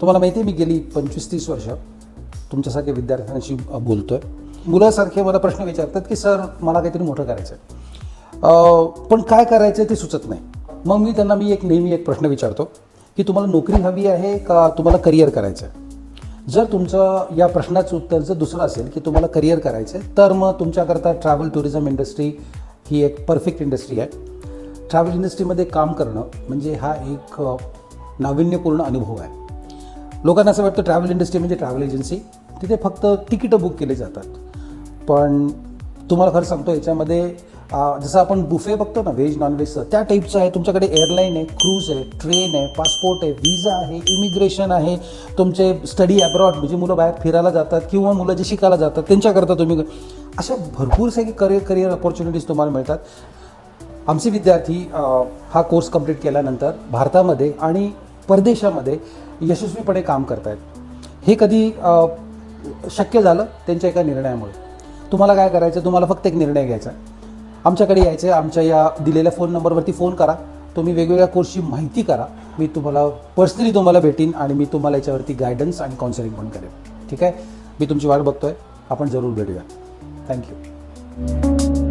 तुम्हाला माहिती आहे मी गेली 25-30 वर्ष तुमच्यासारख्या विद्यार्थ्यांशी बोलतोय. मुलासारखे मला प्रश्न विचारतात की सर मला काहीतरी मोठं करायचं आहे, पण काय करायचं ते सुचत नाही. मग मी त्यांना नेहमी एक प्रश्न विचारतो की तुम्हाला नोकरी हवी आहे का तुम्हाला करिअर करायचं आहे. जर तुमचं या प्रश्नाचं उत्तर जर दुसरं असेल की तुम्हाला करिअर करायचं आहे, तर मग तुमच्याकरता ट्रॅव्हल टुरिझम इंडस्ट्री ही एक परफेक्ट इंडस्ट्री आहे. ट्रॅव्हल इंडस्ट्रीमध्ये काम करणं म्हणजे हा एक नाविन्यपूर्ण अनुभव आहे. लोकांना असं वाटतं ट्रॅव्हल इंडस्ट्री म्हणजे ट्रॅव्हल एजन्सी, तिथे फक्त तिकीटं बुक केले जातात. पण तुम्हाला खरं सांगतो याच्यामध्ये जसं आपण बुफे बघतो ना व्हेज नॉनव्हेजचं, त्या टाईपचं आहे. तुमच्याकडे एअरलाईन आहे, क्रूज आहे, ट्रेन आहे, पासपोर्ट आहे, व्हिजा आहे, इमिग्रेशन आहे, तुमचे स्टडी अब्रॉड म्हणजे मुलं बाहेर फिरायला जातात किंवा मुलं जे शिकायला जातात त्यांच्याकरता तुम्ही अशा भरपूर सगळे करिअर अपॉर्च्युनिटीज तुम्हाला मिळतात. आमचे विद्यार्थी हा कोर्स कंप्लीट केल्यानंतर भारतामध्ये आणि परदेशामध्ये यशस्वीपणे काम करत आहेत. हे कधी शक्य झालं त्यांच्या एका निर्णयामुळे. तुम्हाला काय करायचं, तुम्हाला फक्त एक निर्णय घ्यायचा. आमच्याकडे यायचं, आमच्या या दिलेल्या फोन नंबरवरती फोन करा, तुम्ही वेगवेगळ्या कोर्सची माहिती करा. मी तुम्हाला पर्सनली भेटीन आणि मी तुम्हाला याच्यावरती गायडन्स आणि काउन्सिलिंग पण करेन. ठीक आहे, मी तुमची वाट बघतोय, आपण जरूर भेटूया. थँक्यू.